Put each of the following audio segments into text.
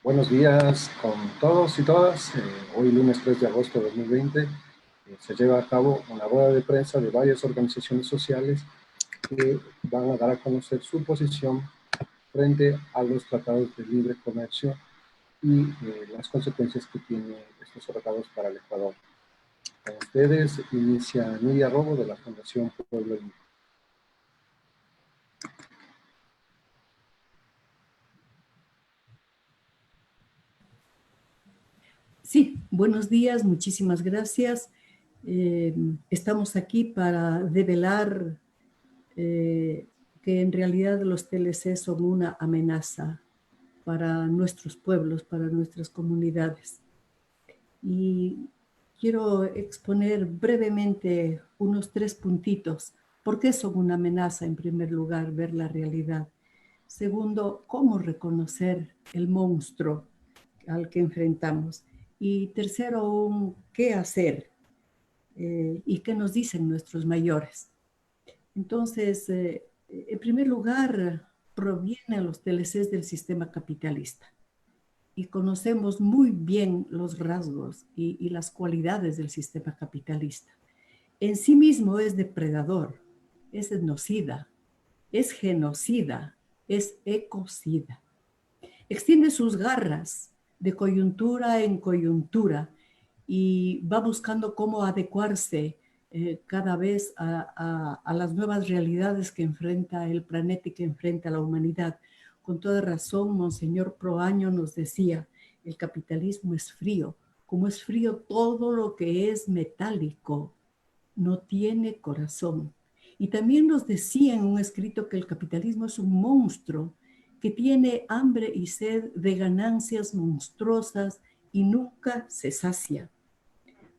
Buenos días con todos y todas. Hoy lunes 3 de agosto de 2020 se lleva a cabo una rueda de prensa de varias organizaciones sociales que van a dar a conocer su posición frente a los tratados de libre comercio y las consecuencias que tienen estos tratados para el Ecuador. Con ustedes inicia Nidia Robo de la Fundación Pueblo Libre. Sí, buenos días, muchísimas gracias. Estamos aquí para develar que en realidad los TLC son una amenaza para nuestros pueblos, para nuestras comunidades. Y quiero exponer brevemente unos 3 puntitos. ¿Por qué son una amenaza? En primer lugar, ver la realidad. Segundo, cómo reconocer el monstruo al que enfrentamos. Y tercero, qué hacer y qué nos dicen nuestros mayores. Entonces, en primer lugar, provienen los TLCs del sistema capitalista y conocemos muy bien los rasgos y las cualidades del sistema capitalista. En sí mismo es depredador, es etnocida, es genocida, es ecocida. Extiende sus garras de coyuntura en coyuntura y va buscando cómo adecuarse cada vez a las nuevas realidades que enfrenta el planeta y que enfrenta la humanidad. Con toda razón, Monseñor Proaño nos decía, el capitalismo es frío, como es frío todo lo que es metálico, no tiene corazón. Y también nos decía en un escrito que el capitalismo es un monstruo que tiene hambre y sed de ganancias monstruosas y nunca se sacia.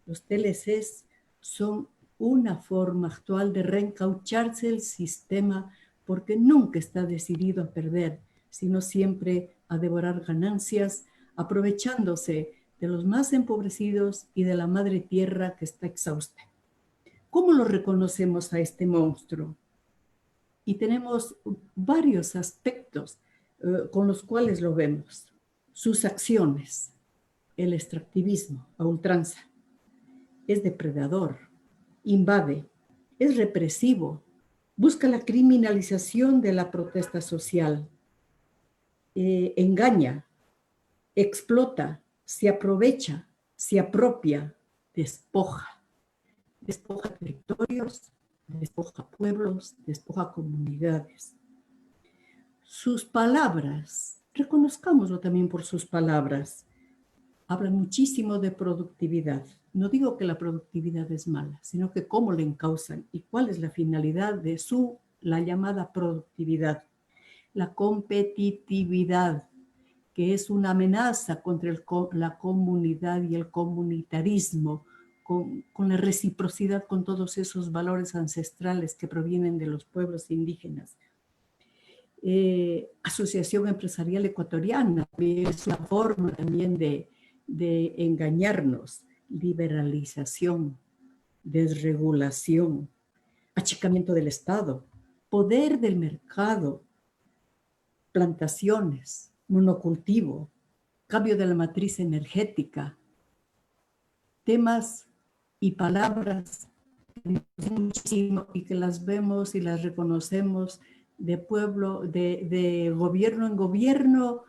Los TLCs son una forma actual de reencaucharse el sistema porque nunca está decidido a perder, sino siempre a devorar ganancias, aprovechándose de los más empobrecidos y de la madre tierra que está exhausta. ¿Cómo lo reconocemos a este monstruo? Y tenemos varios aspectos con los cuales lo vemos. Sus acciones, el extractivismo a ultranza, es depredador, invade, es represivo, busca la criminalización de la protesta social, engaña, explota, se aprovecha, se apropia, despoja. Despoja territorios, despoja pueblos, despoja comunidades. Sus palabras, reconozcámoslo también por sus palabras, hablan muchísimo de productividad. No digo que la productividad es mala, sino que cómo la encausan y cuál es la finalidad de la llamada productividad. La competitividad, que es una amenaza contra la comunidad y el comunitarismo, con la reciprocidad con todos esos valores ancestrales que provienen de los pueblos indígenas. Asociación Empresarial Ecuatoriana es una forma también de engañarnos. Liberalización, desregulación, achicamiento del Estado, poder del mercado, plantaciones, monocultivo, cambio de la matriz energética, temas y palabras muchísimo y que las vemos y las reconocemos de pueblo, de gobierno en gobierno,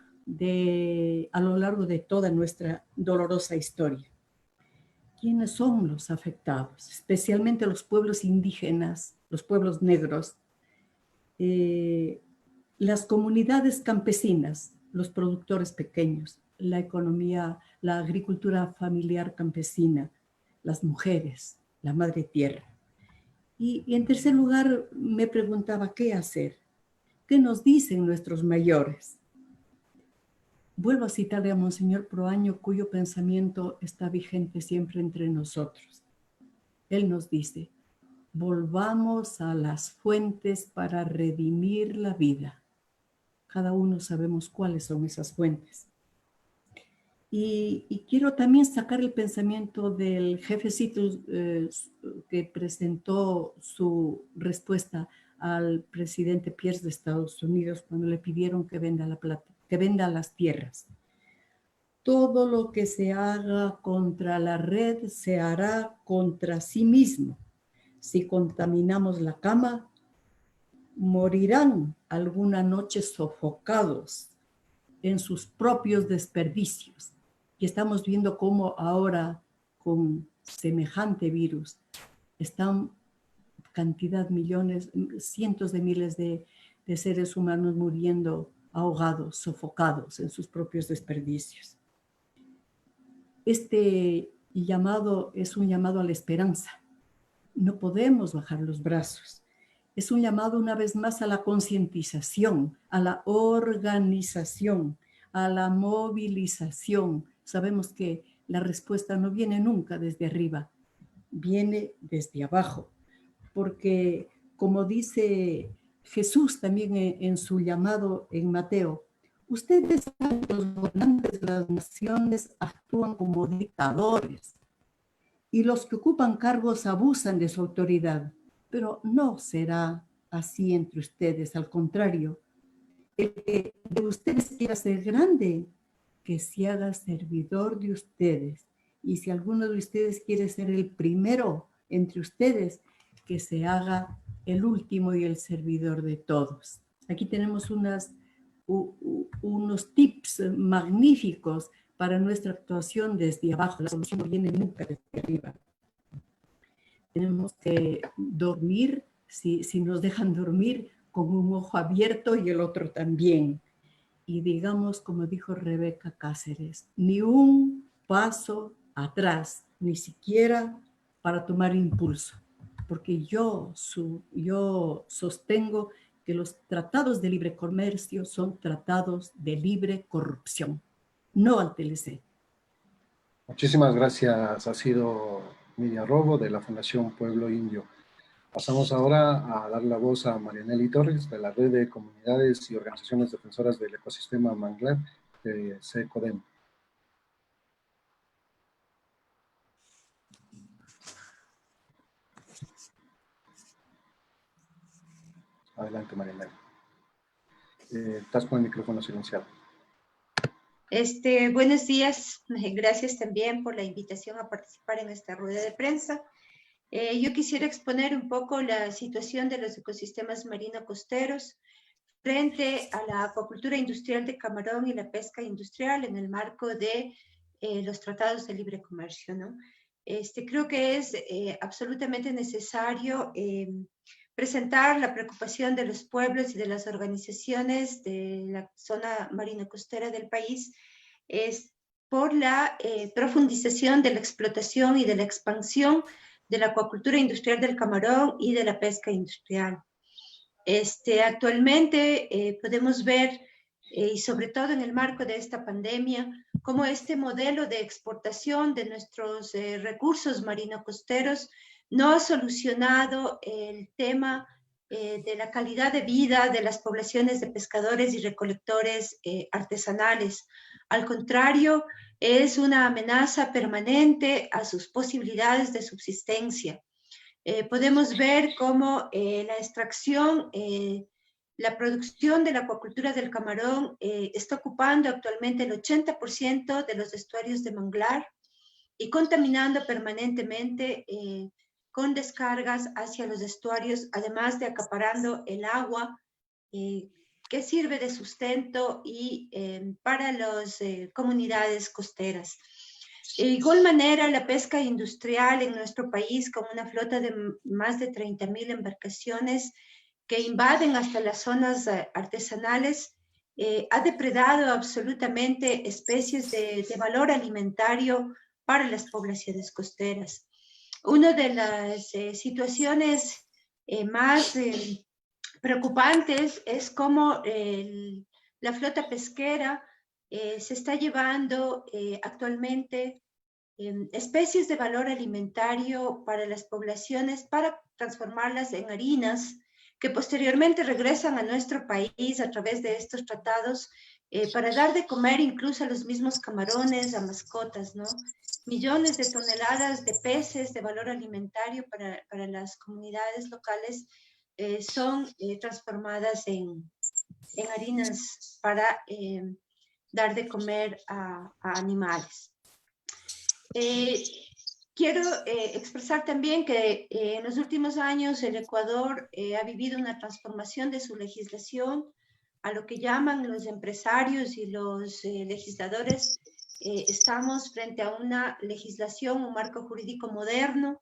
a lo largo de toda nuestra dolorosa historia. ¿Quiénes son los afectados? Especialmente los pueblos indígenas, los pueblos negros, las comunidades campesinas, los productores pequeños, la economía, la agricultura familiar campesina, las mujeres, la madre tierra. Y en tercer lugar, me preguntaba qué hacer. ¿Qué nos dicen nuestros mayores? Vuelvo a citar a Monseñor Proaño, cuyo pensamiento está vigente siempre entre nosotros. Él nos dice, volvamos a las fuentes para redimir la vida. Cada uno sabemos cuáles son esas fuentes. Y quiero también sacar el pensamiento del jefecito que presentó su respuesta al presidente Pierce de Estados Unidos cuando le pidieron que venda las tierras. Todo lo que se haga contra la red se hará contra sí mismo. Si contaminamos la cama, morirán alguna noche sofocados en sus propios desperdicios. Y estamos viendo cómo ahora con semejante virus están cantidad, millones, cientos de miles de seres humanos muriendo ahogados, sofocados en sus propios desperdicios. Este llamado es un llamado a la esperanza. No podemos bajar los brazos. Es un llamado una vez más a la concientización, a la organización, a la movilización. Sabemos que la respuesta no viene nunca desde arriba, viene desde abajo, porque como dice Jesús también en su llamado en Mateo, ustedes saben que los gobernantes de las naciones actúan como dictadores y los que ocupan cargos abusan de su autoridad, pero no será así entre ustedes, al contrario, el que de ustedes quiera ser grande, que se haga servidor de ustedes, y si alguno de ustedes quiere ser el primero entre ustedes, que se haga el último y el servidor de todos. Aquí tenemos unos tips magníficos para nuestra actuación desde abajo. La solución no viene nunca desde arriba. Tenemos que dormir, si nos dejan dormir, con un ojo abierto y el otro también. Y digamos, como dijo Rebeca Cáceres, ni un paso atrás, ni siquiera para tomar impulso. Porque yo sostengo que los tratados de libre comercio son tratados de libre corrupción, no al TLC. Muchísimas gracias. Ha sido Miriam Robo de la Fundación Pueblo Indio. Pasamos ahora a dar la voz a Marianely Torres de la Red de Comunidades y Organizaciones Defensoras del Ecosistema Manglar de SECODEM. Adelante, Marianely. Estás con el micrófono silenciado. Buenos días, gracias también por la invitación a participar en esta rueda de prensa. Yo quisiera exponer un poco la situación de los ecosistemas marino-costeros frente a la acuacultura industrial de camarón y la pesca industrial en el marco de los tratados de libre comercio, ¿no? Creo que es absolutamente necesario presentar la preocupación de los pueblos y de las organizaciones de la zona marino-costera del país por la profundización de la explotación y de la expansión de la acuacultura industrial del camarón y de la pesca industrial. Actualmente podemos ver, y sobre todo en el marco de esta pandemia, cómo este modelo de exportación de nuestros recursos marino-costeros no ha solucionado el tema de la calidad de vida de las poblaciones de pescadores y recolectores artesanales. Al contrario, es una amenaza permanente a sus posibilidades de subsistencia. Podemos ver cómo la extracción, la producción de la acuacultura del camarón está ocupando actualmente el 80% de los estuarios de manglar y contaminando permanentemente con descargas hacia los estuarios, además de acaparando el agua que sirve de sustento y para las comunidades costeras. De igual manera, la pesca industrial en nuestro país, con una flota de más de 30.000 embarcaciones que invaden hasta las zonas artesanales, ha depredado absolutamente especies de valor alimentario para las poblaciones costeras. Una de las situaciones más preocupantes es cómo la flota pesquera se está llevando actualmente especies de valor alimentario para las poblaciones para transformarlas en harinas que posteriormente regresan a nuestro país a través de estos tratados para dar de comer incluso a los mismos camarones, a mascotas, ¿no? Millones de toneladas de peces de valor alimentario para las comunidades locales son transformadas en harinas para dar de comer a animales. Quiero expresar también que en los últimos años el Ecuador ha vivido una transformación de su legislación a lo que llaman los empresarios y los legisladores. Estamos frente a una legislación, un marco jurídico moderno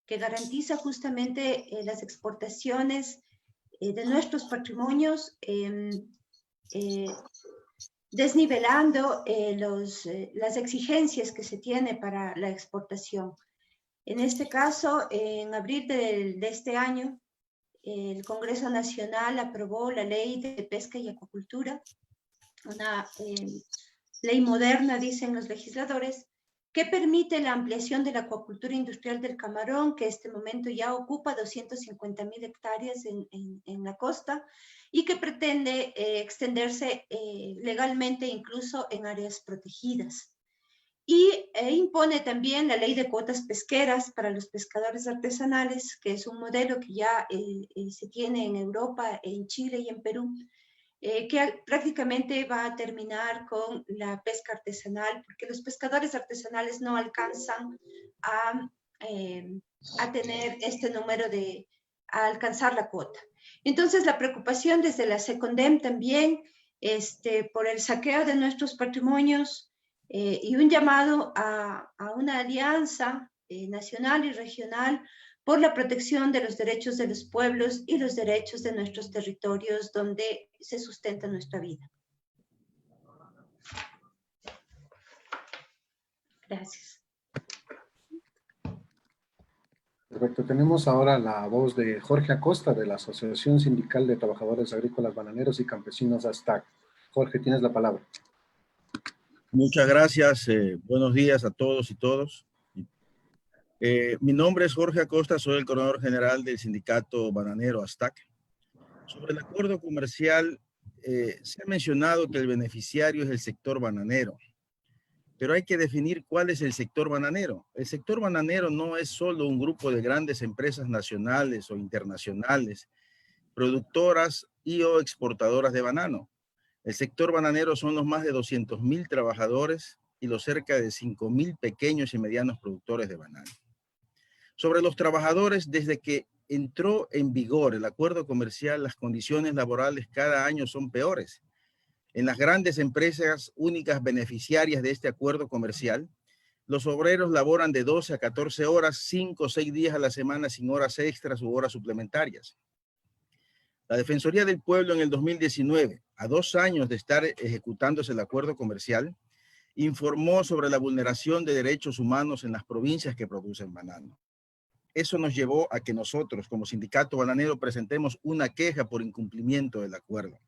que garantiza justamente las exportaciones de nuestros patrimonios, desnivelando las exigencias que se tiene para la exportación. En este caso, en abril de este año, el Congreso Nacional aprobó la Ley de Pesca y Acuacultura, una ley moderna, dicen los legisladores, que permite la ampliación de la acuacultura industrial del camarón, que en este momento ya ocupa 250.000 hectáreas en la costa y que pretende extenderse legalmente incluso en áreas protegidas. Y impone también la ley de cuotas pesqueras para los pescadores artesanales, que es un modelo que ya se tiene en Europa, en Chile y en Perú, que prácticamente va a terminar con la pesca artesanal, porque los pescadores artesanales no alcanzan a tener este número a alcanzar la cuota. Entonces, la preocupación desde la SECONDEM también por el saqueo de nuestros patrimonios y un llamado a una alianza nacional y regional por la protección de los derechos de los pueblos y los derechos de nuestros territorios donde se sustenta nuestra vida. Gracias. Perfecto. Tenemos ahora la voz de Jorge Acosta, de la Asociación Sindical de Trabajadores Agrícolas, Bananeros y Campesinos, ASTAC. Jorge, tienes la palabra. Muchas gracias. Buenos días a todos y todos. Mi nombre es Jorge Acosta, soy el coordinador general del sindicato bananero ASTAC. Sobre el acuerdo comercial, se ha mencionado que el beneficiario es el sector bananero, pero hay que definir cuál es el sector bananero. El sector bananero no es solo un grupo de grandes empresas nacionales o internacionales, productoras y o exportadoras de banano. El sector bananero son los más de 200.000 trabajadores y los cerca de 5.000 pequeños y medianos productores de banano. Sobre los trabajadores, desde que entró en vigor el acuerdo comercial, las condiciones laborales cada año son peores. En las grandes empresas únicas beneficiarias de este acuerdo comercial, los obreros laboran de 12 a 14 horas, 5 o 6 días a la semana sin horas extras u horas suplementarias. La Defensoría del Pueblo en el 2019, a 2 años de estar ejecutándose el acuerdo comercial, informó sobre la vulneración de derechos humanos en las provincias que producen banano. Eso nos llevó a que nosotros, como sindicato bananero, presentemos una queja por incumplimiento del acuerdo.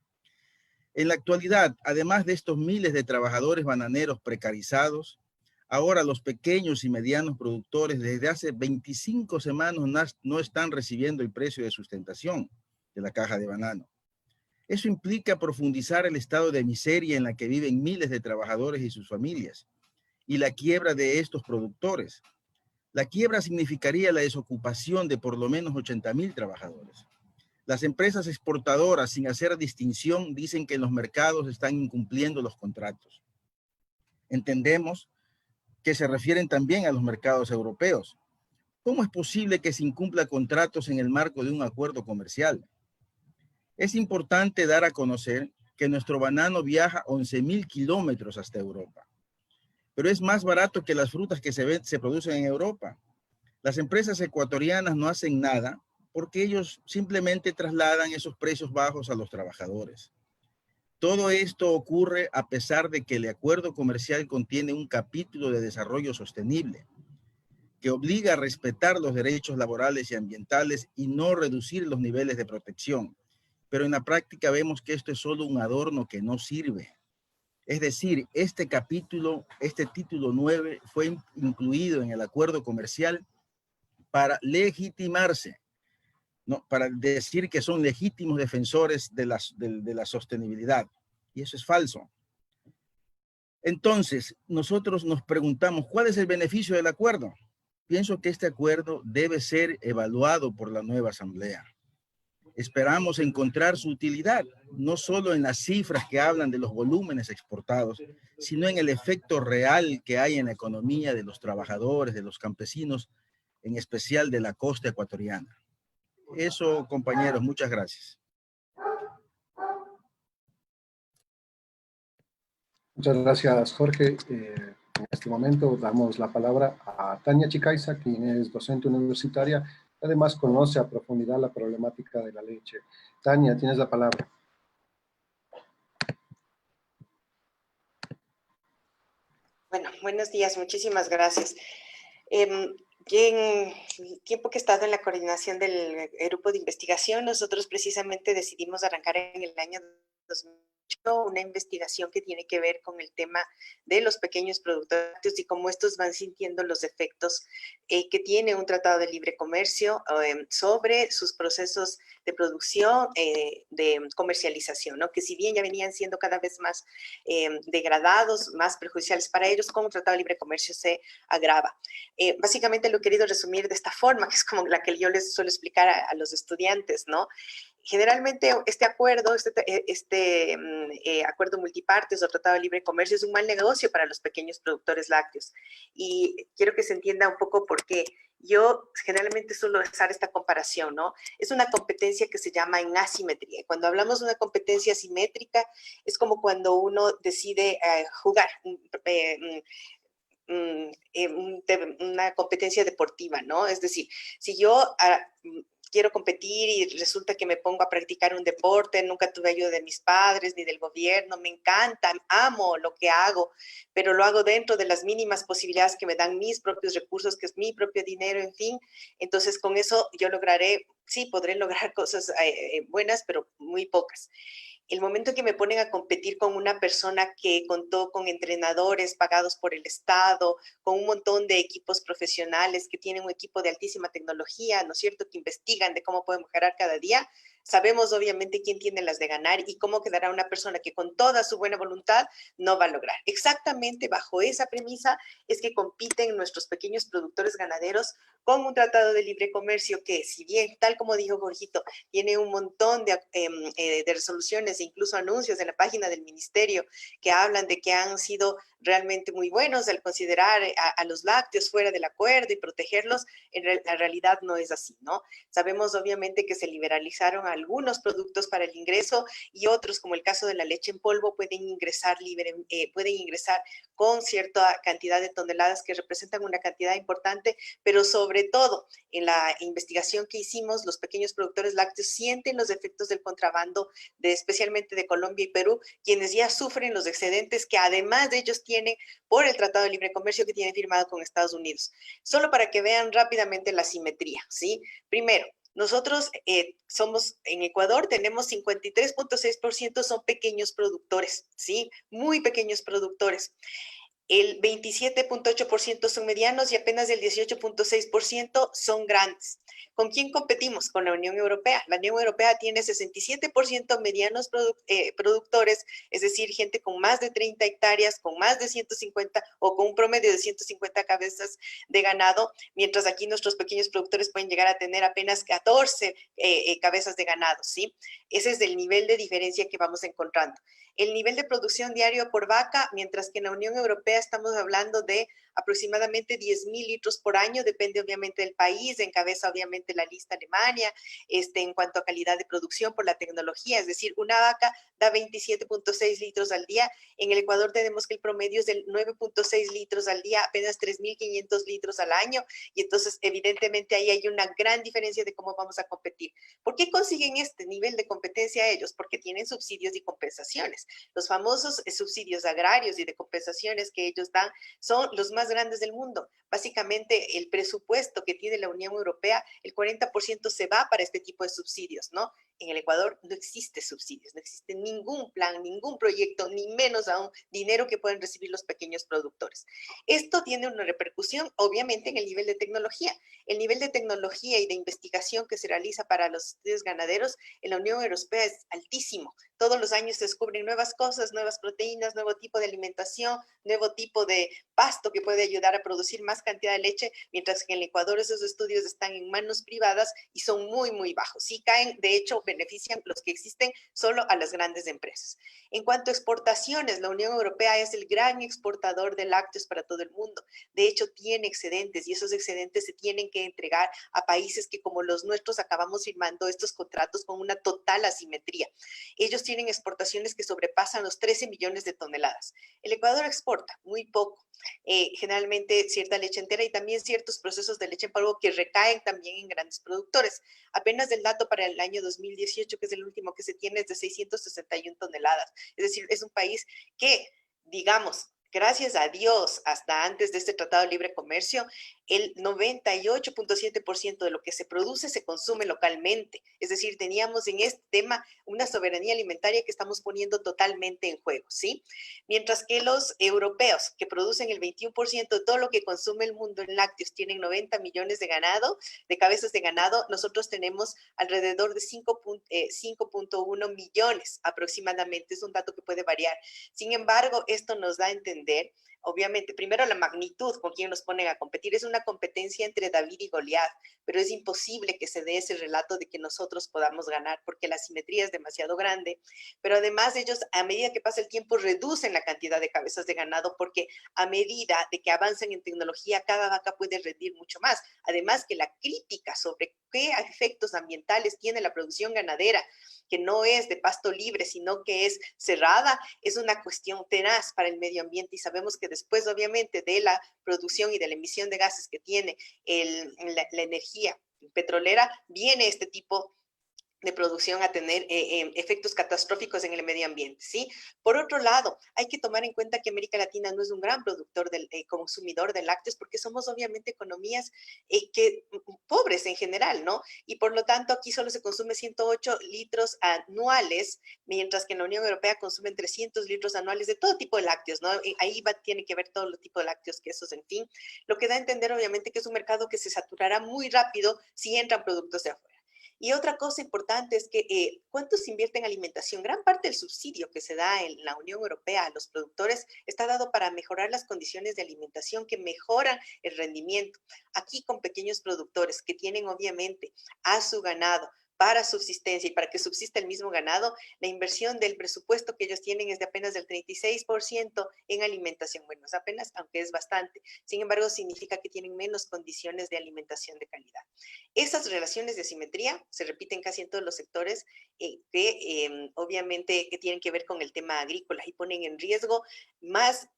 En la actualidad, además de estos miles de trabajadores bananeros precarizados, ahora los pequeños y medianos productores desde hace 25 semanas no están recibiendo el precio de sustentación de la caja de banano. Eso implica profundizar el estado de miseria en la que viven miles de trabajadores y sus familias y la quiebra de estos productores. La quiebra significaría la desocupación de por lo menos 80.000 trabajadores. Las empresas exportadoras, sin hacer distinción, dicen que en los mercados están incumpliendo los contratos. Entendemos que se refieren también a los mercados europeos. ¿Cómo es posible que se incumpla contratos en el marco de un acuerdo comercial? Es importante dar a conocer que nuestro banano viaja 11.000 kilómetros hasta Europa, pero es más barato que las frutas que se producen en Europa. Las empresas ecuatorianas no hacen nada porque ellos simplemente trasladan esos precios bajos a los trabajadores. Todo esto ocurre a pesar de que el acuerdo comercial contiene un capítulo de desarrollo sostenible que obliga a respetar los derechos laborales y ambientales y no reducir los niveles de protección. Pero en la práctica vemos que esto es solo un adorno que no sirve. Es decir, este capítulo, este título 9 fue incluido en el acuerdo comercial para legitimarse, ¿no? Para decir que son legítimos defensores de la sostenibilidad. Y eso es falso. Entonces, nosotros nos preguntamos, ¿cuál es el beneficio del acuerdo? Pienso que este acuerdo debe ser evaluado por la nueva asamblea. esperamos encontrar su utilidad, no solo en las cifras que hablan de los volúmenes exportados, sino en el efecto real que hay en la economía de los trabajadores, de los campesinos, en especial de la costa ecuatoriana. Eso, compañeros, muchas gracias. Muchas gracias, Jorge. En este momento damos la palabra a Tania Chicaiza, quien es docente universitaria. Además, conoce a profundidad la problemática de la leche. Tania, tienes la palabra. Bueno, buenos días, muchísimas gracias. En el tiempo que he estado en la coordinación del grupo de investigación, nosotros precisamente decidimos arrancar en el año 2008 una investigación que tiene que ver con el tema de los pequeños productores y cómo estos van sintiendo los efectos que tiene un tratado de libre comercio sobre sus procesos de producción, de comercialización, ¿no? Que si bien ya venían siendo cada vez más degradados, más perjudiciales para ellos, con un tratado de libre comercio se agrava. Básicamente lo he querido resumir de esta forma, que es como la que yo les suelo explicar a los estudiantes, ¿no? Generalmente este acuerdo, acuerdo multipartes o tratado de libre comercio es un mal negocio para los pequeños productores lácteos. Y quiero que se entienda un poco por qué. Yo generalmente suelo usar esta comparación, ¿no? Es una competencia que se llama en asimetría. Cuando hablamos de una competencia asimétrica, es como cuando uno decide jugar una competencia deportiva, ¿no? Es decir, si yo quiero competir y resulta que me pongo a practicar un deporte, nunca tuve ayuda de mis padres ni del gobierno, me encanta, amo lo que hago, pero lo hago dentro de las mínimas posibilidades que me dan mis propios recursos, que es mi propio dinero, en fin. Entonces, con eso yo lograré, sí, podré lograr cosas buenas, pero muy pocas. El momento que me ponen a competir con una persona que contó con entrenadores pagados por el Estado, con un montón de equipos profesionales que tienen un equipo de altísima tecnología, ¿no es cierto?, que investigan de cómo pueden mejorar cada día, sabemos obviamente quién tiene las de ganar y cómo quedará una persona que con toda su buena voluntad no va a lograr. Exactamente bajo esa premisa es que compiten nuestros pequeños productores ganaderos con un tratado de libre comercio que, si bien, tal como dijo Jorgito, tiene un montón de resoluciones e incluso anuncios en la página del ministerio que hablan de que han sido realmente muy buenos al considerar a los lácteos fuera del acuerdo y protegerlos, la realidad no es así, ¿no? Sabemos obviamente que se liberalizaron algunos productos para el ingreso y otros, como el caso de la leche en polvo, pueden ingresar con cierta cantidad de toneladas que representan una cantidad importante, pero sobre todo en la investigación que hicimos, los pequeños productores lácteos sienten los efectos del contrabando, especialmente de Colombia y Perú, quienes ya sufren los excedentes que además de ellos tienen por el Tratado de Libre Comercio que tienen firmado con Estados Unidos. Solo para que vean rápidamente la simetría, ¿sí? Primero, nosotros somos, en Ecuador tenemos 53.6% son pequeños productores, ¿sí? Muy pequeños productores. El 27.8% son medianos y apenas el 18.6% son grandes. ¿Con quién competimos? Con la Unión Europea. La Unión Europea tiene 67% medianos productores, es decir, gente con más de 30 hectáreas, con más de 150 o con un promedio de 150 cabezas de ganado, mientras aquí nuestros pequeños productores pueden llegar a tener apenas 14 cabezas de ganado, ¿sí? Ese es el nivel de diferencia que vamos encontrando. El nivel de producción diario por vaca, mientras que en la Unión Europea estamos hablando de aproximadamente 10.000 litros por año, depende obviamente del país, encabeza obviamente la lista Alemania, en cuanto a calidad de producción por la tecnología, es decir, una vaca da 27.6 litros al día, en el Ecuador tenemos que el promedio es del 9.6 litros al día, apenas 3.500 litros al año, y entonces evidentemente ahí hay una gran diferencia de cómo vamos a competir. ¿Por qué consiguen este nivel de competencia ellos? Porque tienen subsidios y compensaciones. Los famosos subsidios agrarios y de compensaciones que ellos dan son los más grandes del mundo. Básicamente, el presupuesto que tiene la Unión Europea, el 40% se va para este tipo de subsidios, ¿no? En el Ecuador no existe subsidios, no existe ningún plan, ningún proyecto, ni menos aún dinero que pueden recibir los pequeños productores. Esto tiene una repercusión, obviamente, en el nivel de tecnología. El nivel de tecnología y de investigación que se realiza para los estudios ganaderos en la Unión Europea es altísimo. Todos los años se descubren nuevas cosas, nuevas proteínas, nuevo tipo de alimentación, nuevo tipo de pasto que puede ayudar a producir más cantidad de leche, mientras que en el Ecuador esos estudios están en manos privadas y son muy, muy bajos. Sí caen, de hecho, benefician los que existen solo a las grandes empresas. En cuanto a exportaciones, la Unión Europea es el gran exportador de lácteos para todo el mundo. De hecho, tiene excedentes y esos excedentes se tienen que entregar a países que, como los nuestros, acabamos firmando estos contratos con una total asimetría. Ellos tienen exportaciones que sobrepasan los 13 millones de toneladas. El Ecuador exporta muy poco, generalmente cierta leche entera y también ciertos procesos de leche en polvo que recaen también en grandes productores. Apenas el dato para el año 2018, que es el último que se tiene, es de 661 toneladas. Es decir, es un país que, digamos, gracias a Dios, hasta antes de este Tratado de Libre Comercio, el 98.7% de lo que se produce se consume localmente. Es decir, teníamos en este tema una soberanía alimentaria que estamos poniendo totalmente en juego, ¿sí? Mientras que los europeos, que producen el 21% de todo lo que consume el mundo en lácteos, tienen 90 millones de ganado, de cabezas de ganado, nosotros tenemos alrededor de 5.1 millones aproximadamente. Es un dato que puede variar. Sin embargo, esto nos da a entender, obviamente, primero la magnitud con quien nos ponen a competir. Es una competencia entre David y Goliat, pero es imposible que se dé ese relato de que nosotros podamos ganar porque la simetría es demasiado grande. Pero además ellos, a medida que pasa el tiempo, reducen la cantidad de cabezas de ganado porque a medida de que avancen en tecnología, cada vaca puede rendir mucho más. Además que la crítica sobre qué efectos ambientales tiene la producción ganadera, que no es de pasto libre, sino que es cerrada, es una cuestión tenaz para el medio ambiente y sabemos que después, obviamente, de la producción y de la emisión de gases que tiene la energía petrolera, viene este tipo de producción a tener efectos catastróficos en el medio ambiente, ¿sí? Por otro lado, hay que tomar en cuenta que América Latina no es un gran productor, consumidor de lácteos, porque somos obviamente economías pobres en general, ¿no? Y por lo tanto, aquí solo se consume 108 litros anuales, mientras que en la Unión Europea consumen 300 litros anuales de todo tipo de lácteos, ¿no? Ahí tiene que ver todo el tipo de lácteos, quesos, en fin, lo que da a entender obviamente que es un mercado que se saturará muy rápido si entran productos de afuera. Y otra cosa importante es que ¿cuánto se invierte en alimentación? Gran parte del subsidio que se da en la Unión Europea a los productores está dado para mejorar las condiciones de alimentación que mejoran el rendimiento. Aquí con pequeños productores que tienen obviamente a su ganado para subsistencia y para que subsista el mismo ganado, la inversión del presupuesto que ellos tienen es de apenas del 36% en alimentación. Bueno, es apenas, aunque es bastante. Sin embargo, significa que tienen menos condiciones de alimentación de calidad. Esas relaciones de asimetría se repiten casi en todos los sectores obviamente que tienen que ver con el tema agrícola y ponen en riesgo más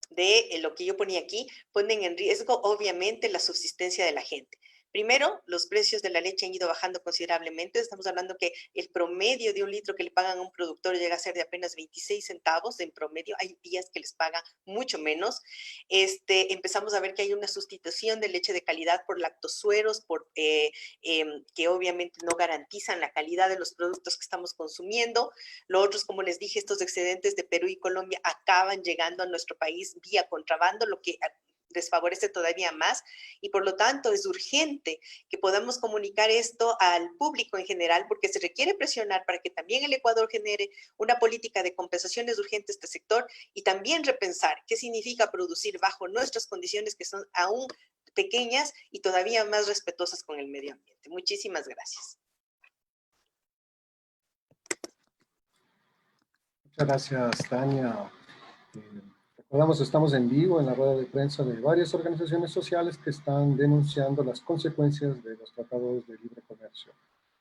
de lo que yo ponía aquí, ponen en riesgo obviamente la subsistencia de la gente. Primero, los precios de la leche han ido bajando considerablemente. Estamos hablando que el promedio de un litro que le pagan a un productor llega a ser de apenas 26 centavos en promedio. Hay días que les pagan mucho menos. Empezamos a ver que hay una sustitución de leche de calidad por lactosueros, que obviamente no garantizan la calidad de los productos que estamos consumiendo. Lo otro es, como les dije, estos excedentes de Perú y Colombia acaban llegando a nuestro país vía contrabando, lo que desfavorece todavía más y por lo tanto es urgente que podamos comunicar esto al público en general porque se requiere presionar para que también el Ecuador genere una política de compensaciones urgentes a este sector y también repensar qué significa producir bajo nuestras condiciones que son aún pequeñas y todavía más respetuosas con el medio ambiente. Muchísimas gracias. Muchas gracias, Tania. Recordamos, estamos en vivo en la rueda de prensa de varias organizaciones sociales que están denunciando las consecuencias de los tratados de libre comercio.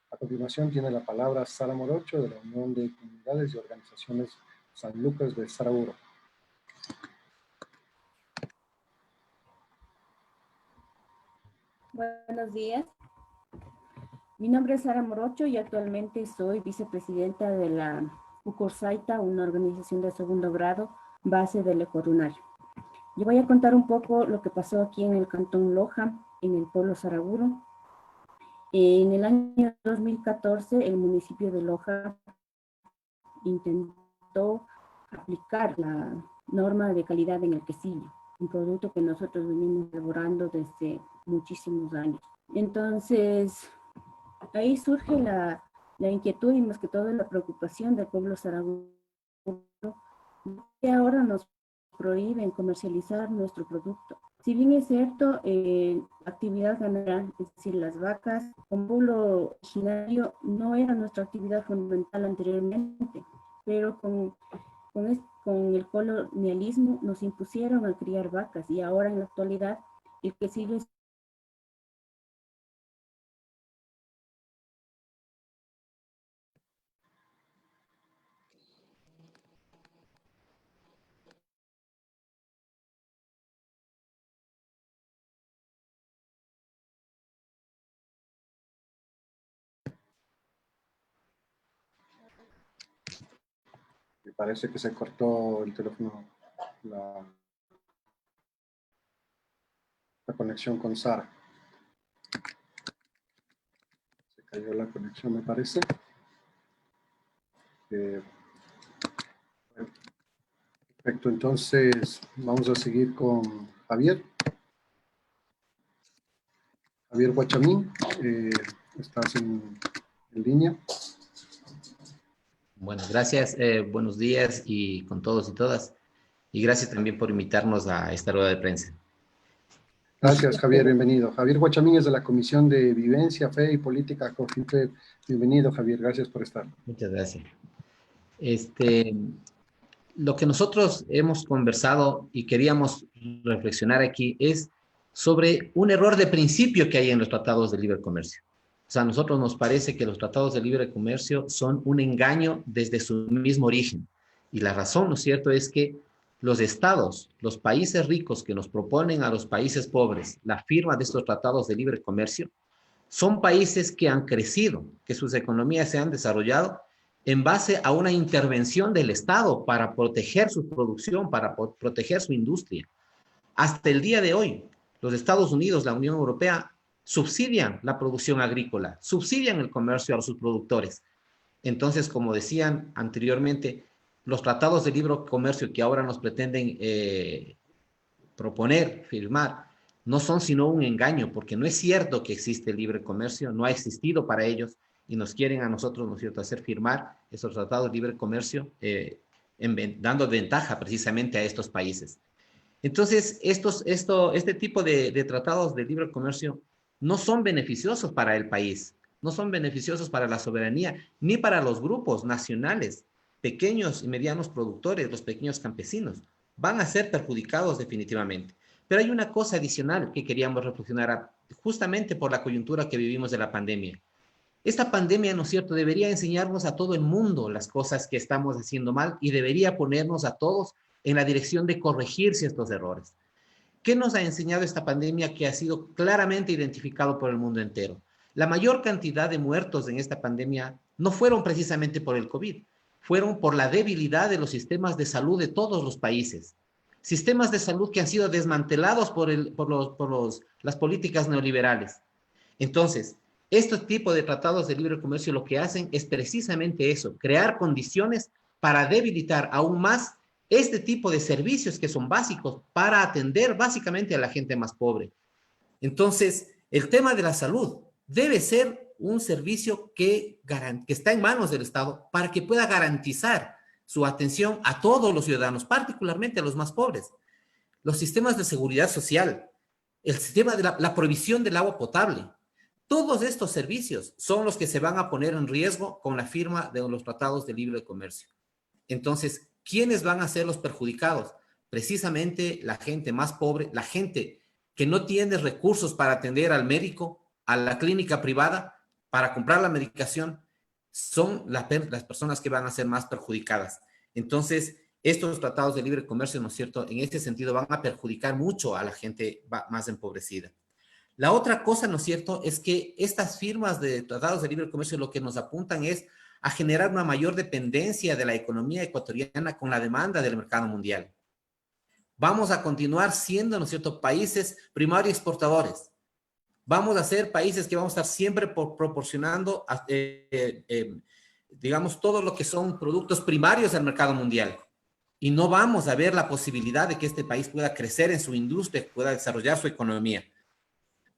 A continuación tiene la palabra Sara Morocho de la Unión de Comunidades y Organizaciones San Lucas de Saraguro. Buenos días. Mi nombre es Sara Morocho y actualmente soy vicepresidenta de la UCORSAITA, una organización de segundo grado, base del Ecuadunario. Yo voy a contar un poco lo que pasó aquí en el Cantón Loja, en el pueblo Saraguro. En el año 2014, el municipio de Loja intentó aplicar la norma de calidad en el quesillo, un producto que nosotros venimos elaborando desde muchísimos años. Entonces, ahí surge la inquietud y más que todo la preocupación del pueblo zaragoza, que ahora nos prohíben comercializar nuestro producto. Si bien es cierto, actividad ganadera, es decir, las vacas, con pueblo originario no era nuestra actividad fundamental anteriormente, pero con el colonialismo nos impusieron a criar vacas y ahora en la actualidad el quesillo es Me parece que se cortó el teléfono, la conexión con Sara. Se cayó la conexión, me parece. Perfecto, entonces vamos a seguir con Javier. Javier Guachamín, estás en línea. Bueno, gracias, buenos días y con todos y todas. Y gracias también por invitarnos a esta rueda de prensa. Gracias, Javier, bienvenido. Javier Guachamín es de la Comisión de Vivencia, Fe y Política COFIPED. Bienvenido, Javier, gracias por estar. Muchas gracias. Lo que nosotros hemos conversado y queríamos reflexionar aquí es sobre un error de principio que hay en los tratados de libre comercio. O sea, a nosotros nos parece que los tratados de libre comercio son un engaño desde su mismo origen. Y la razón, ¿no es cierto?, es que los estados, los países ricos que nos proponen a los países pobres la firma de estos tratados de libre comercio, son países que han crecido, que sus economías se han desarrollado en base a una intervención del Estado para proteger su producción, para proteger su industria. Hasta el día de hoy, los Estados Unidos, la Unión Europea, subsidian la producción agrícola, subsidian el comercio a sus productores. Entonces, como decían anteriormente, los tratados de libre comercio que ahora nos pretenden proponer, firmar, no son sino un engaño, porque no es cierto que existe el libre comercio, no ha existido para ellos, y nos quieren a nosotros, ¿no es cierto?, hacer firmar esos tratados de libre comercio, dando ventaja precisamente a estos países. Entonces, este tipo de tratados de libre comercio no son beneficiosos para el país, no son beneficiosos para la soberanía, ni para los grupos nacionales, pequeños y medianos productores, los pequeños campesinos, van a ser perjudicados definitivamente. Pero hay una cosa adicional que queríamos reflexionar justamente por la coyuntura que vivimos de la pandemia. Esta pandemia, ¿no es cierto?, debería enseñarnos a todo el mundo las cosas que estamos haciendo mal y debería ponernos a todos en la dirección de corregir ciertos errores. ¿Qué nos ha enseñado esta pandemia que ha sido claramente identificado por el mundo entero? La mayor cantidad de muertos en esta pandemia no fueron precisamente por el COVID, fueron por la debilidad de los sistemas de salud de todos los países. Sistemas de salud que han sido desmantelados por las políticas neoliberales. Entonces, este tipo de tratados de libre comercio lo que hacen es precisamente eso, crear condiciones para debilitar aún más este tipo de servicios que son básicos para atender básicamente a la gente más pobre. Entonces, el tema de la salud debe ser un servicio que está en manos del Estado para que pueda garantizar su atención a todos los ciudadanos, particularmente a los más pobres. Los sistemas de seguridad social, el sistema de la provisión del agua potable, todos estos servicios son los que se van a poner en riesgo con la firma de los tratados de libre comercio. Entonces, ¿quiénes van a ser los perjudicados? Precisamente la gente más pobre, la gente que no tiene recursos para atender al médico, a la clínica privada, para comprar la medicación, son las personas que van a ser más perjudicadas. Entonces, estos tratados de libre comercio, ¿no es cierto?, en este sentido van a perjudicar mucho a la gente más empobrecida. La otra cosa, ¿no es cierto?, es que estas firmas de tratados de libre comercio lo que nos apuntan es a generar una mayor dependencia de la economía ecuatoriana con la demanda del mercado mundial. Vamos a continuar siendo, ¿no es cierto?, países primarios exportadores. Vamos a ser países que vamos a estar siempre proporcionando digamos, todo lo que son productos primarios del mercado mundial. Y no vamos a ver la posibilidad de que este país pueda crecer en su industria, pueda desarrollar su economía.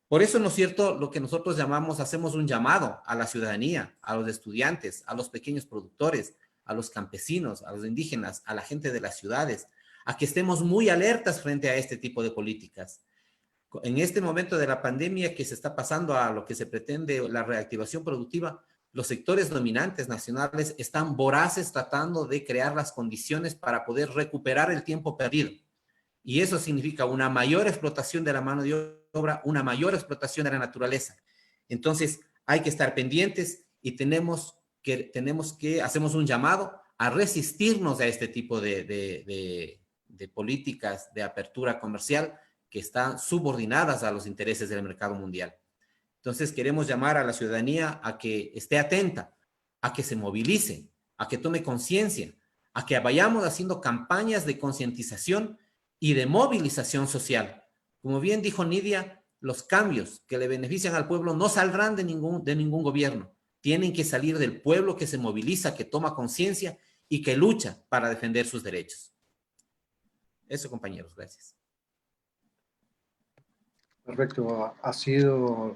Por eso, ¿no es cierto?, lo que nosotros llamamos, hacemos un llamado a la ciudadanía, a los estudiantes, a los pequeños productores, a los campesinos, a los indígenas, a la gente de las ciudades, a que estemos muy alertas frente a este tipo de políticas. En este momento de la pandemia que se está pasando a lo que se pretende la reactivación productiva, los sectores dominantes nacionales están voraces tratando de crear las condiciones para poder recuperar el tiempo perdido. Y eso significa una mayor explotación de la mano de obra, una mayor explotación de la naturaleza. Entonces, hay que estar pendientes y hacemos un llamado a resistirnos a este tipo de políticas de apertura comercial que están subordinadas a los intereses del mercado mundial. Entonces, queremos llamar a la ciudadanía a que esté atenta, a que se movilice, a que tome conciencia, a que vayamos haciendo campañas de concientización y de movilización social. Como bien dijo Nidia, los cambios que le benefician al pueblo no saldrán de ningún gobierno. Tienen que salir del pueblo que se moviliza, que toma conciencia y que lucha para defender sus derechos. Eso, compañeros, gracias. Perfecto, ha sido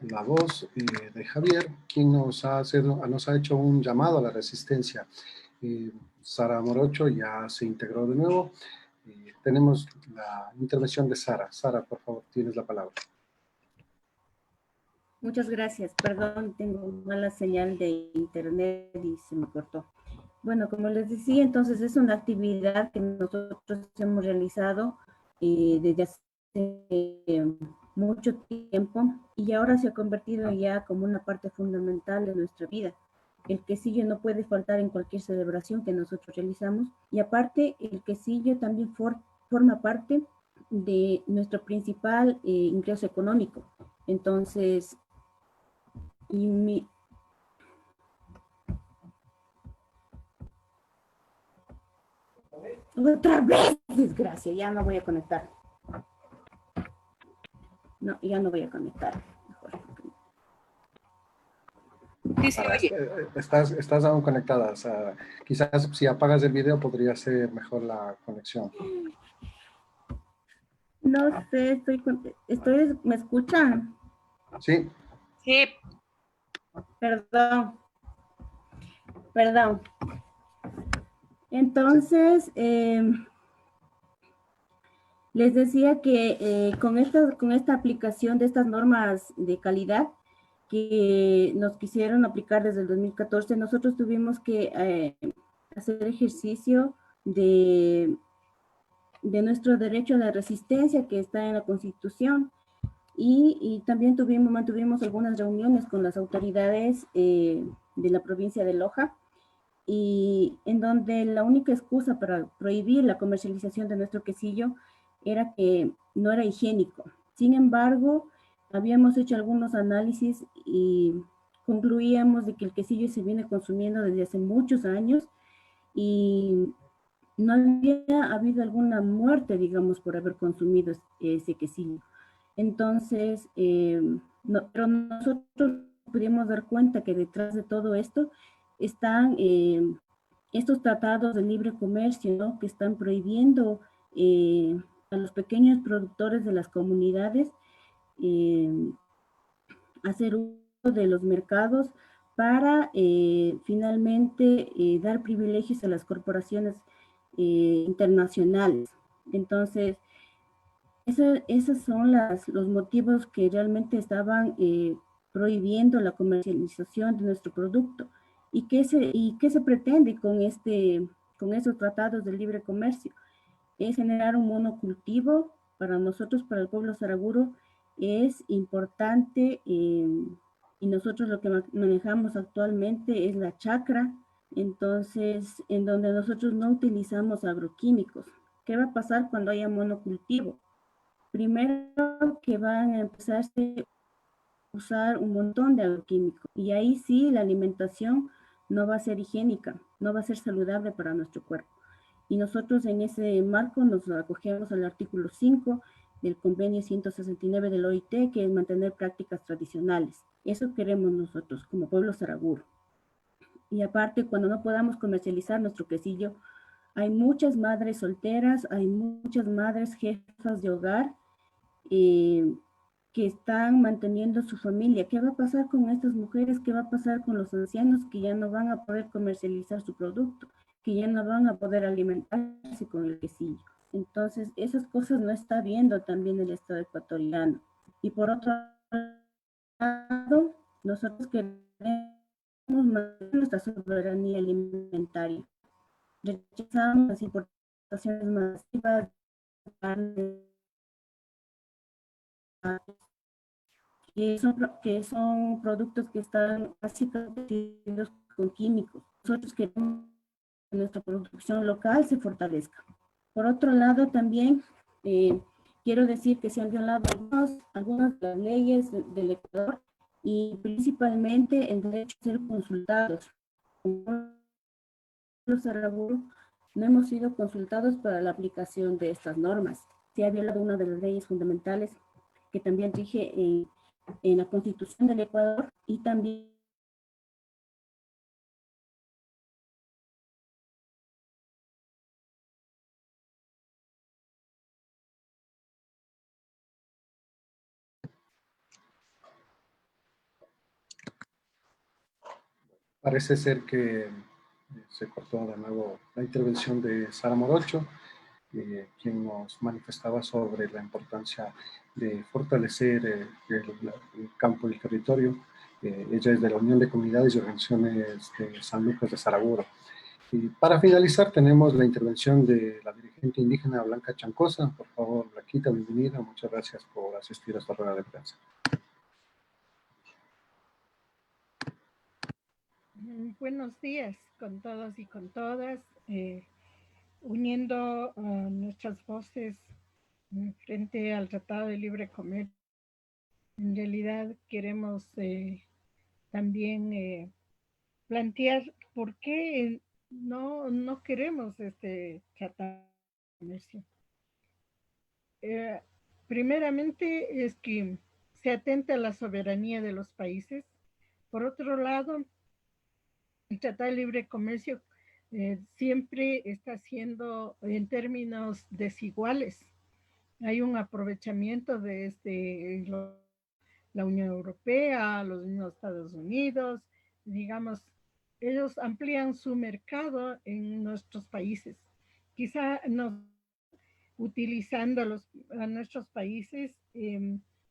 la voz de Javier, quien nos ha hecho un llamado a la resistencia. Sara Morocho ya se integró de nuevo. Tenemos la intervención de Sara. Sara, por favor, tienes la palabra. Muchas gracias. Perdón, tengo mala señal de internet y se me cortó. Bueno, como les decía, entonces es una actividad que nosotros hemos realizado desde hace mucho tiempo y ahora se ha convertido ya como una parte fundamental de nuestra vida. El quesillo no puede faltar en cualquier celebración que nosotros realizamos y aparte el quesillo también forma parte de nuestro principal ingreso económico. Entonces, otra vez, desgracia, ya no voy a conectar. No, ya no voy a conectar. Mejor. Sí, sí, oye. Estás aún conectada. O sea, quizás si apagas el video podría ser mejor la conexión. No sé, ¿me escuchan? Sí. Sí. Perdón. Entonces, les decía que con esta aplicación de estas normas de calidad que nos quisieron aplicar desde el 2014, nosotros tuvimos que hacer ejercicio de nuestro derecho a la resistencia que está en la Constitución y también mantuvimos algunas reuniones con las autoridades de la provincia de Loja y en donde la única excusa para prohibir la comercialización de nuestro quesillo era que no era higiénico. Sin embargo, habíamos hecho algunos análisis y concluíamos de que el quesillo se viene consumiendo desde hace muchos años y no había habido alguna muerte, digamos, por haber consumido ese quesillo. Entonces, pero nosotros pudimos dar cuenta que detrás de todo esto están estos tratados de libre comercio, ¿no?, que están prohibiendo a los pequeños productores de las comunidades hacer uso de los mercados para finalmente dar privilegios a las corporaciones internacionales. Entonces, esos son los motivos que realmente estaban prohibiendo la comercialización de nuestro producto. ¿Y qué se pretende con esos tratados de libre comercio? Es generar un monocultivo. Para nosotros, para el pueblo saraguro, es importante y nosotros lo que manejamos actualmente es la chacra, entonces en donde nosotros no utilizamos agroquímicos. ¿Qué va a pasar cuando haya monocultivo? Primero que van a empezarse a usar un montón de agroquímicos y ahí sí la alimentación no va a ser higiénica, no va a ser saludable para nuestro cuerpo. Y nosotros en ese marco nos acogemos al artículo 5 del convenio 169 del OIT, que es mantener prácticas tradicionales. Eso queremos nosotros como pueblo saraguro. Y aparte, cuando no podamos comercializar nuestro quesillo, hay muchas madres solteras, hay muchas madres jefas de hogar que están manteniendo su familia. ¿Qué va a pasar con estas mujeres? ¿Qué va a pasar con los ancianos que ya no van a poder comercializar su producto, que ya no van a poder alimentarse con el quesillo? Entonces, esas cosas no está viendo también el Estado ecuatoriano. Y por otro lado, nosotros queremos mantener nuestra soberanía alimentaria. Rechazamos las importaciones masivas de carne, que son productos que están casi producidos con químicos. Nosotros queremos que nuestra producción local se fortalezca. Por otro lado, también quiero decir que se han violado algunas de las leyes del Ecuador y principalmente el derecho a ser consultados. Los Araburu no hemos sido consultados para la aplicación de estas normas. Se ha violado una de las leyes fundamentales que también rige en la Constitución del Ecuador y también Parece ser que se cortó de nuevo la intervención de Sara Morocho, quien nos manifestaba sobre la importancia de fortalecer el campo y el territorio. Ella es de la Unión de Comunidades y Organizaciones de San Lucas de Saraguro. Y para finalizar tenemos la intervención de la dirigente indígena Blanca Chancosa. Por favor, Blanquita, bienvenida. Muchas gracias por asistir a esta rueda de prensa. Buenos días con todos y con todas, uniendo nuestras voces frente al Tratado de Libre Comercio. En realidad queremos también plantear por qué no queremos este Tratado de Comercio. Primeramente es que se atenta a la soberanía de los países. Por otro lado, el Tratado de Libre Comercio siempre está siendo en términos desiguales. Hay un aprovechamiento desde la Unión Europea, los mismos Estados Unidos, digamos, ellos amplían su mercado en nuestros países. Quizá nos utilizando a nuestros países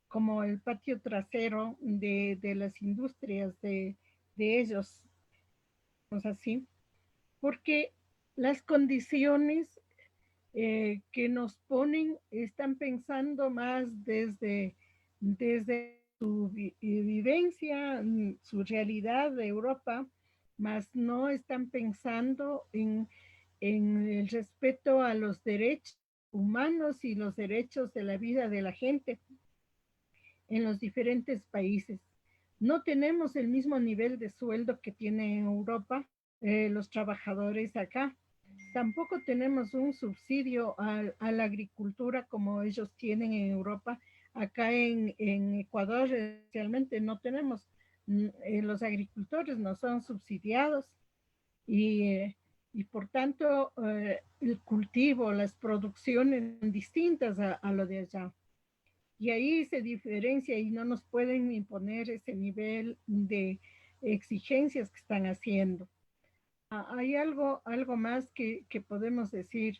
como el patio trasero de las industrias de ellos, así, porque las condiciones que nos ponen están pensando más desde su vivencia, su realidad de Europa, más no están pensando en el respeto a los derechos humanos y los derechos de la vida de la gente en los diferentes países. No tenemos el mismo nivel de sueldo que tiene en Europa los trabajadores acá. Tampoco tenemos un subsidio a la agricultura como ellos tienen en Europa. Acá en Ecuador especialmente no tenemos, los agricultores no son subsidiados y por tanto el cultivo, las producciones son distintas a lo de allá. Y ahí se diferencia y no nos pueden imponer ese nivel de exigencias que están haciendo. Hay algo más que podemos decir,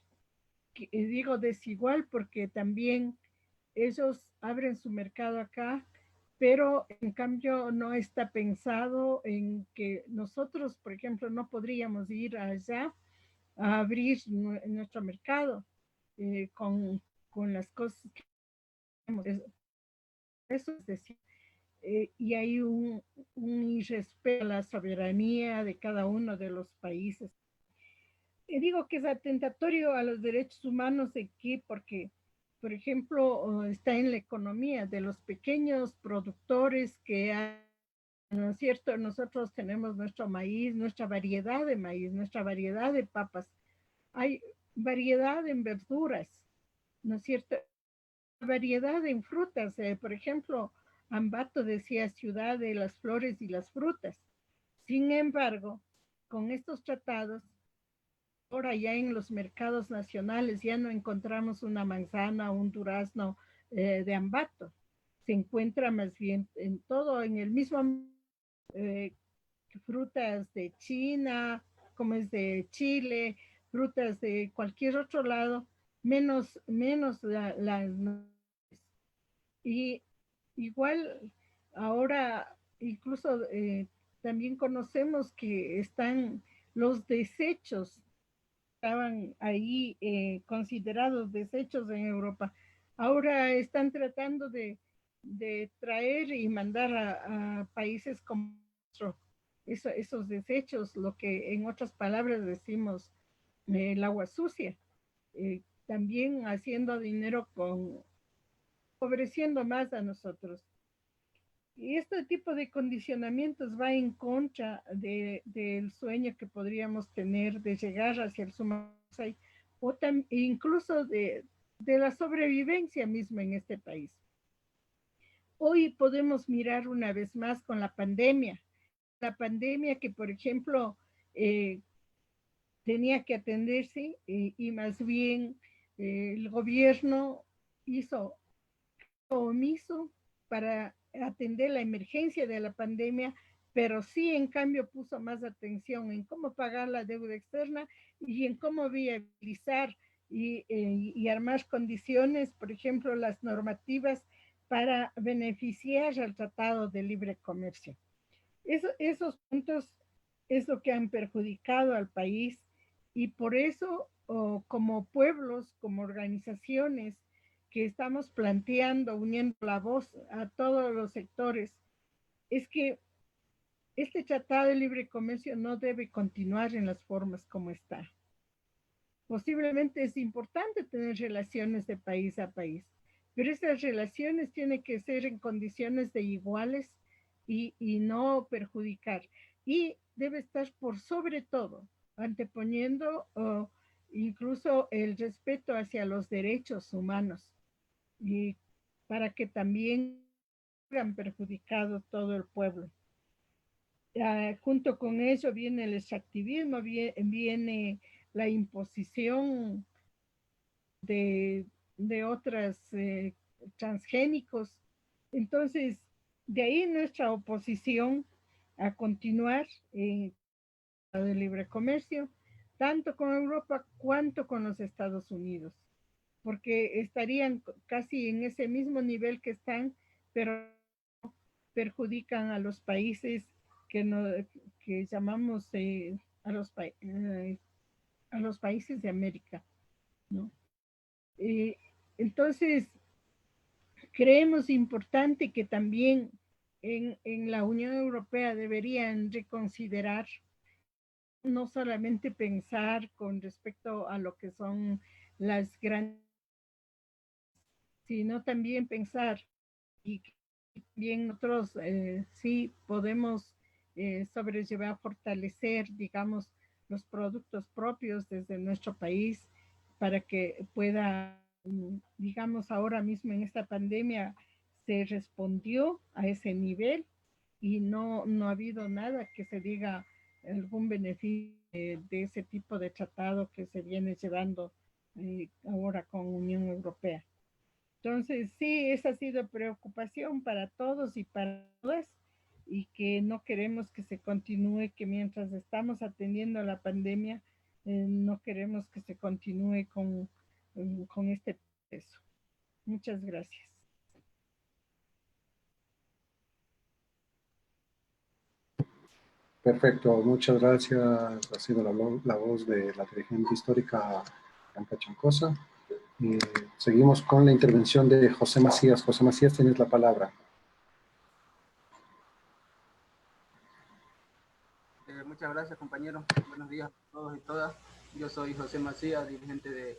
que, digo desigual porque también ellos abren su mercado acá, pero en cambio no está pensado en que nosotros, por ejemplo, no podríamos ir allá a abrir nuestro mercado con las cosas que tenemos. Eso es decir, y hay un irrespeto a la soberanía de cada uno de los países. Y digo que es atentatorio a los derechos humanos aquí porque, por ejemplo, está en la economía de los pequeños productores que hay, ¿no es cierto? Nosotros tenemos nuestro maíz, nuestra variedad de maíz, nuestra variedad de papas. Hay variedad en verduras, ¿no es cierto? Variedad en frutas. Por ejemplo, Ambato decía ciudad de las flores y las frutas. Sin embargo, con estos tratados, ahora ya en los mercados nacionales ya no encontramos una manzana o un durazno de Ambato. Se encuentra más bien en todo, en el mismo frutas de China, como es de Chile, frutas de cualquier otro lado, menos las. Y igual ahora incluso también conocemos que están los desechos, estaban ahí considerados desechos en Europa. Ahora están tratando de traer y mandar a países como nuestro esos desechos, lo que en otras palabras decimos el agua sucia, también haciendo dinero empobreciendo más a nosotros. Y este tipo de condicionamientos va en contra del sueño que podríamos tener de llegar hacia el Sumacay, o incluso de la sobrevivencia misma en este país. Hoy podemos mirar una vez más con la pandemia que, por ejemplo, tenía que atenderse y más bien el gobierno hizo omiso para atender la emergencia de la pandemia, pero sí en cambio puso más atención en cómo pagar la deuda externa y en cómo viabilizar y armar condiciones, por ejemplo, las normativas para beneficiar al Tratado de Libre Comercio. Esos puntos es lo que han perjudicado al país y por eso, como pueblos, como organizaciones que estamos planteando, uniendo la voz a todos los sectores, es que este Tratado de Libre Comercio no debe continuar en las formas como está. Posiblemente es importante tener relaciones de país a país, pero esas relaciones tienen que ser en condiciones de iguales y no perjudicar. Y debe estar por sobre todo, anteponiendo incluso el respeto hacia los derechos humanos y para que también han perjudicado todo el pueblo. Junto con eso viene el extractivismo, viene la imposición de otras transgénicos. Entonces, de ahí nuestra oposición a continuar de libre comercio, tanto con Europa cuanto con los Estados Unidos, porque estarían casi en ese mismo nivel que están, pero perjudican a los países que llamamos a los países de América, ¿no? Entonces, creemos importante que también en la Unión Europea deberían reconsiderar, no solamente pensar con respecto a lo que son las grandes, sino también pensar y también nosotros sí podemos sobrellevar, fortalecer, digamos, los productos propios desde nuestro país para que pueda, digamos, ahora mismo en esta pandemia se respondió a ese nivel y no ha habido nada que se diga algún beneficio de ese tipo de tratado que se viene llevando ahora con Unión Europea. Entonces, sí, esa ha sido preocupación para todos y para todas, y que no queremos que se continúe, que mientras estamos atendiendo a la pandemia, no queremos que se continúe con este proceso. Muchas gracias. Perfecto, muchas gracias. Ha sido la voz de la dirigente histórica Blanca Chancosa. Seguimos con la intervención de José Macías. José Macías, tienes la palabra. Muchas gracias, compañero. Buenos días a todos y todas. Yo soy José Macías, dirigente de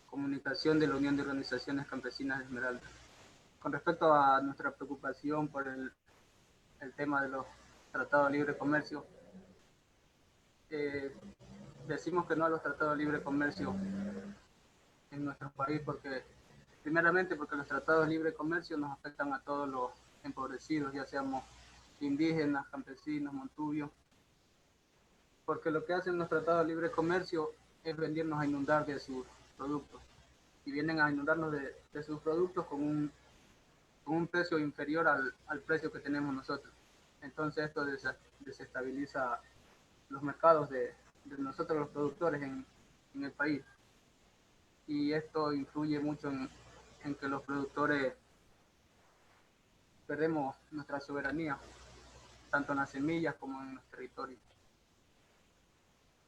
comunicación de la Unión de Organizaciones Campesinas de Esmeralda. Con respecto a nuestra preocupación por el tema de los tratados de libre comercio, decimos que no a los tratados de libre comercio en nuestro país primeramente porque los tratados de libre comercio nos afectan a todos los empobrecidos, ya seamos indígenas, campesinos, montubios. porque lo que hacen los tratados de libre comercio es venirnos a inundar de sus productos. Y vienen a inundarnos de sus productos con un precio inferior al precio que tenemos nosotros. Entonces esto desestabiliza los mercados de nosotros los productores en el país. Y esto influye mucho en que los productores perdemos nuestra soberanía, tanto en las semillas como en los territorios,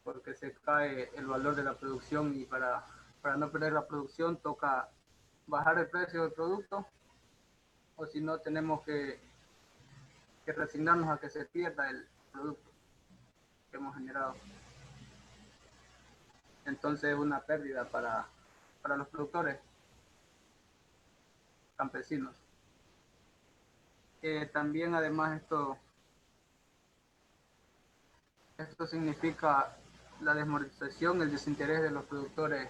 porque se cae el valor de la producción y para no perder la producción toca bajar el precio del producto, o si no tenemos que resignarnos a que se pierda el producto que hemos generado. Entonces es una pérdida para los productores campesinos. También además esto significa la desmoralización, el desinterés de los productores,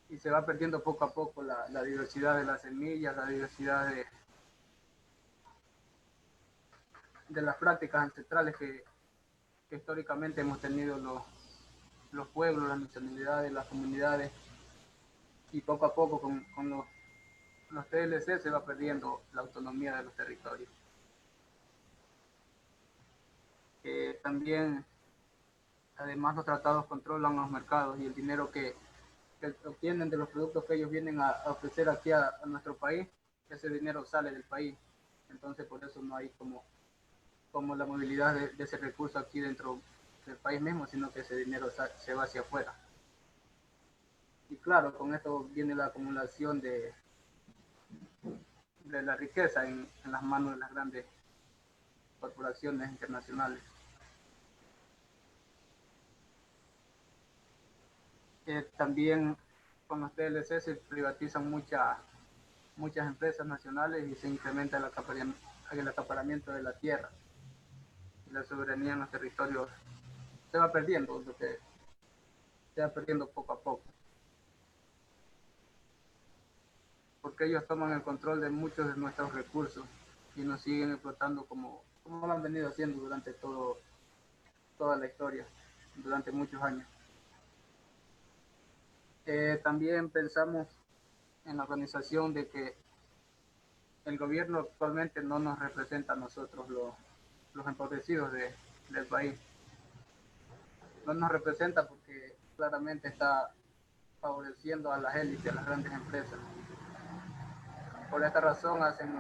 y se va perdiendo poco a poco la diversidad de las semillas, la diversidad de las prácticas ancestrales que históricamente hemos tenido los pueblos, las nacionalidades, las comunidades, y poco a poco con los TLC se va perdiendo la autonomía de los territorios. También, además, los tratados controlan los mercados y el dinero que obtienen de los productos que ellos vienen a ofrecer aquí a nuestro país, ese dinero sale del país. Entonces, por eso no hay como la movilidad de ese recurso aquí dentro del país mismo, sino que ese dinero se va hacia afuera. Y claro, con esto viene la acumulación de la riqueza en las manos de las grandes corporaciones internacionales. También con los TLC se privatizan muchas empresas nacionales y se incrementa el acaparamiento de la tierra. Y la soberanía en los territorios se va perdiendo, se va perdiendo poco a poco. Porque ellos toman el control de muchos de nuestros recursos y nos siguen explotando como lo han venido haciendo durante toda la historia, durante muchos años. También pensamos en la organización de que el gobierno actualmente no nos representa a nosotros, los empobrecidos del país. No nos representa porque claramente está favoreciendo a las élites, a las grandes empresas. Por esta razón hacen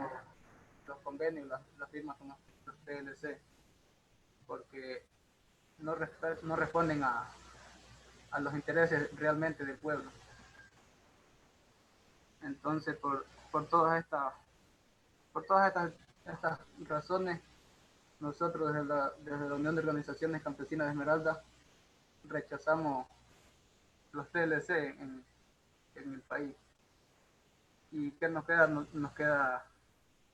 los convenios, las firmas con los TLC, porque no responden a los intereses realmente del pueblo. Entonces, por todas estas razones, nosotros desde la Unión de Organizaciones Campesinas de Esmeralda rechazamos los TLC en el país. ¿Y qué nos queda? Nos queda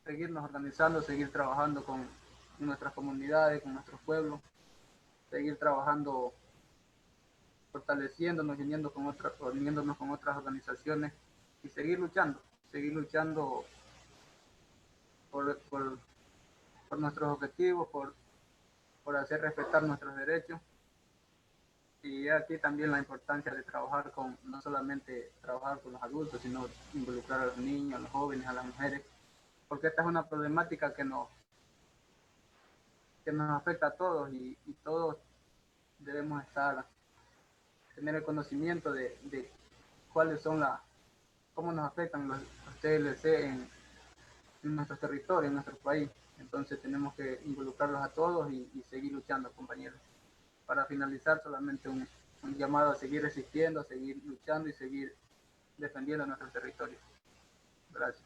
seguirnos organizando, seguir trabajando con nuestras comunidades, con nuestros pueblos, seguir trabajando, fortaleciéndonos, uniéndonos con otras organizaciones y seguir luchando por nuestros objetivos, por hacer respetar nuestros derechos. Y aquí también la importancia de trabajar no solamente trabajar con los adultos, sino involucrar a los niños, a los jóvenes, a las mujeres, porque esta es una problemática que nos afecta a todos y todos debemos tener el conocimiento de cuáles son cómo nos afectan los TLC en nuestros territorios, en nuestro país. Entonces tenemos que involucrarlos a todos y seguir luchando, compañeros. Para finalizar, solamente un llamado a seguir resistiendo, a seguir luchando y seguir defendiendo nuestro territorio. Gracias.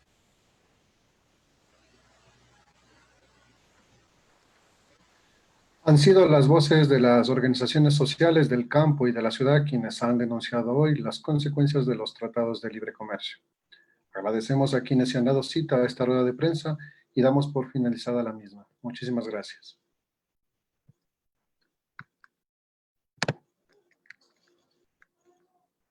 Han sido las voces de las organizaciones sociales del campo y de la ciudad quienes han denunciado hoy las consecuencias de los tratados de libre comercio. Agradecemos a quienes se han dado cita a esta rueda de prensa y damos por finalizada la misma. Muchísimas gracias.